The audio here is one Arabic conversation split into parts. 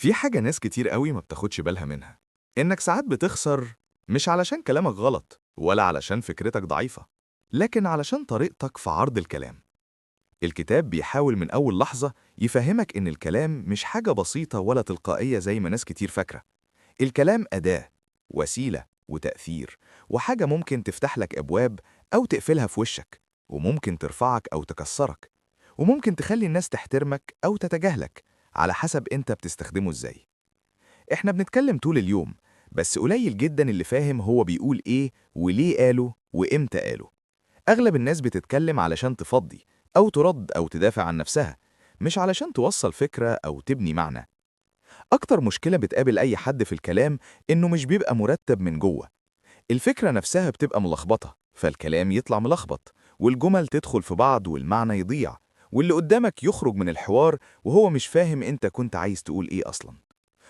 في حاجة ناس كتير قوي ما بتاخدش بالها منها، إنك ساعات بتخسر مش علشان كلامك غلط ولا علشان فكرتك ضعيفة، لكن علشان طريقتك في عرض الكلام. الكتاب بيحاول من أول لحظة يفهمك إن الكلام مش حاجة بسيطة ولا تلقائية زي ما ناس كتير فاكرة. الكلام أداة، وسيلة وتأثير، وحاجة ممكن تفتح لك أبواب أو تقفلها في وشك، وممكن ترفعك أو تكسرك، وممكن تخلي الناس تحترمك أو تتجاهلك على حسب أنت بتستخدمه إزاي. إحنا بنتكلم طول اليوم، بس قليل جدا اللي فاهم هو بيقول إيه وليه قاله وإمتى قاله. أغلب الناس بتتكلم علشان تفضي أو ترد أو تدافع عن نفسها، مش علشان توصل فكرة أو تبني معنى. أكتر مشكلة بتقابل أي حد في الكلام إنه مش بيبقى مرتب من جوه. الفكرة نفسها بتبقى ملخبطة، فالكلام يطلع ملخبط، والجمل تدخل في بعض والمعنى يضيع، واللي قدامك يخرج من الحوار وهو مش فاهم أنت كنت عايز تقول إيه أصلاً.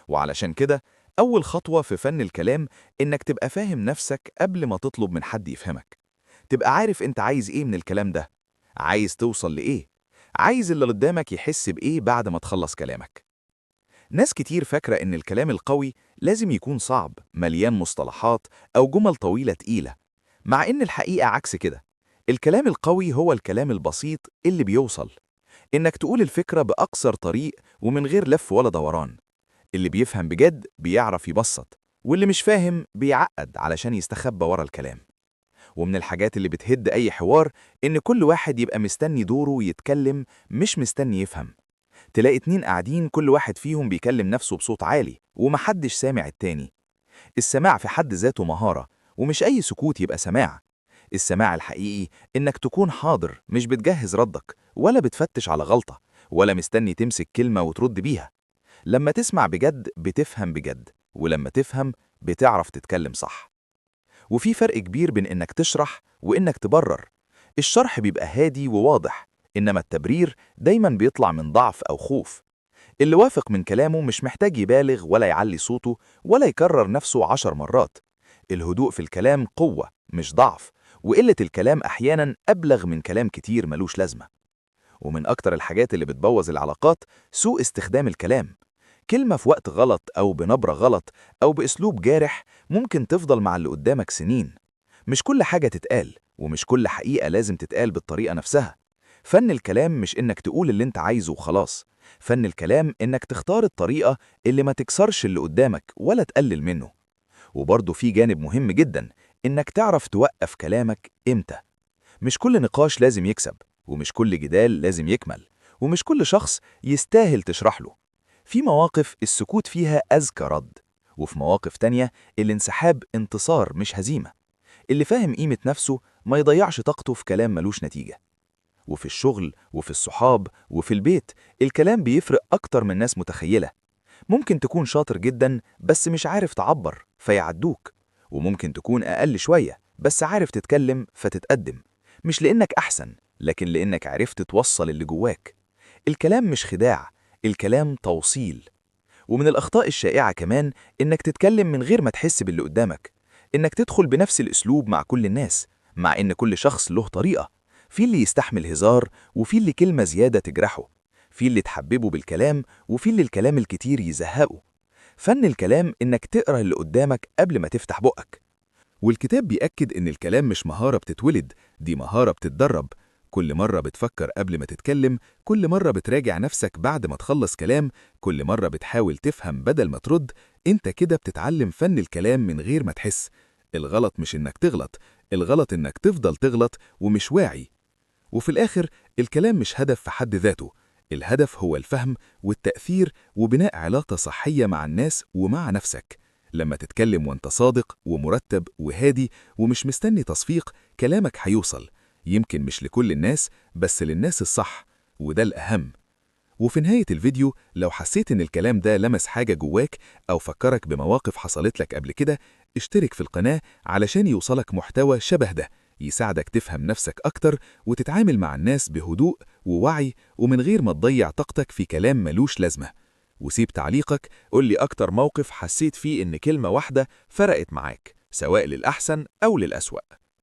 وعلشان كده، أول خطوة في فن الكلام إنك تبقى فاهم نفسك قبل ما تطلب من حد يفهمك. تبقى عارف أنت عايز إيه من الكلام ده، عايز توصل لإيه، عايز اللي قدامك يحس بإيه بعد ما تخلص كلامك. ناس كتير فاكرة إن الكلام القوي لازم يكون صعب، مليان مصطلحات أو جمل طويلة تقيلة، مع إن الحقيقة عكس كده. الكلام القوي هو الكلام البسيط اللي بيوصل، إنك تقول الفكرة بأقصر طريق ومن غير لف ولا دوران. اللي بيفهم بجد بيعرف يبسط، واللي مش فاهم بيعقد علشان يستخبى ورا الكلام. ومن الحاجات اللي بتهد أي حوار إن كل واحد يبقى مستني دوره يتكلم، مش مستني يفهم. تلاقي اتنين قاعدين كل واحد فيهم بيكلم نفسه بصوت عالي ومحدش سامع التاني. السماع في حد ذاته مهارة، ومش أي سكوت يبقى سماع. السماع الحقيقي إنك تكون حاضر، مش بتجهز ردك ولا بتفتش على غلطة ولا مستني تمسك كلمة وترد بيها. لما تسمع بجد بتفهم بجد، ولما تفهم بتعرف تتكلم صح. وفي فرق كبير بين إنك تشرح وإنك تبرر. الشرح بيبقى هادي وواضح، إنما التبرير دايما بيطلع من ضعف أو خوف. اللي واثق من كلامه مش محتاج يبالغ ولا يعلي صوته ولا يكرر نفسه 10 مرات. الهدوء في الكلام قوة مش ضعف، وقلة الكلام أحيانا أبلغ من كلام كتير ملوش لازمة. ومن أكتر الحاجات اللي بتبوظ العلاقات سوء استخدام الكلام. كلمة في وقت غلط أو بنبرة غلط أو بأسلوب جارح ممكن تفضل مع اللي قدامك سنين. مش كل حاجة تتقال، ومش كل حقيقة لازم تتقال بالطريقة نفسها. فن الكلام مش إنك تقول اللي إنت عايزه وخلاص. فن الكلام إنك تختار الطريقة اللي ما تكسرش اللي قدامك ولا تقلل منه. وبرضه في جانب مهم جدا، إنك تعرف توقف كلامك إمتى. مش كل نقاش لازم يكسب، ومش كل جدال لازم يكمل، ومش كل شخص يستاهل تشرح له. في مواقف السكوت فيها أذكى رد، وفي مواقف تانية الانسحاب انتصار مش هزيمة. اللي فاهم قيمة نفسه ما يضيعش طاقته في كلام ملوش نتيجة. وفي الشغل وفي الصحاب وفي البيت الكلام بيفرق أكتر من ناس متخيلة. ممكن تكون شاطر جدا بس مش عارف تعبر فيعدوك، وممكن تكون أقل شوية بس عارف تتكلم فتتقدم. مش لأنك أحسن، لكن لأنك عرفت توصل اللي جواك. الكلام مش خداع، الكلام توصيل. ومن الأخطاء الشائعة كمان إنك تتكلم من غير ما تحس باللي قدامك. إنك تدخل بنفس الأسلوب مع كل الناس، مع إن كل شخص له طريقة. في اللي يستحمل هزار، وفي اللي كلمة زيادة تجرحه. في اللي تحببه بالكلام، وفي اللي الكلام الكتير يزهقه. فن الكلام إنك تقرأ اللي قدامك قبل ما تفتح بقك. والكتاب بيأكد إن الكلام مش مهارة بتتولد، دي مهارة بتتدرب. كل مرة بتفكر قبل ما تتكلم، كل مرة بتراجع نفسك بعد ما تخلص كلام، كل مرة بتحاول تفهم بدل ما ترد. انت كده بتتعلم فن الكلام من غير ما تحس. الغلط مش إنك تغلط، الغلط إنك تفضل تغلط ومش واعي. وفي الآخر، الكلام مش هدف في حد ذاته. الهدف هو الفهم والتأثير وبناء علاقة صحية مع الناس ومع نفسك. لما تتكلم وانت صادق ومرتب وهادي ومش مستني تصفيق، كلامك هيوصل. يمكن مش لكل الناس، بس للناس الصح، وده الأهم. وفي نهاية الفيديو، لو حسيت إن الكلام ده لمس حاجة جواك أو فكرك بمواقف حصلت لك قبل كده، اشترك في القناة علشان يوصلك محتوى شبه ده، يساعدك تفهم نفسك أكتر وتتعامل مع الناس بهدوء ووعي، ومن غير ما تضيع طاقتك في كلام ملوش لازمة. وسيب تعليقك، قولي أكتر موقف حسيت فيه إن كلمة واحدة فرقت معاك، سواء للأحسن أو للأسوأ.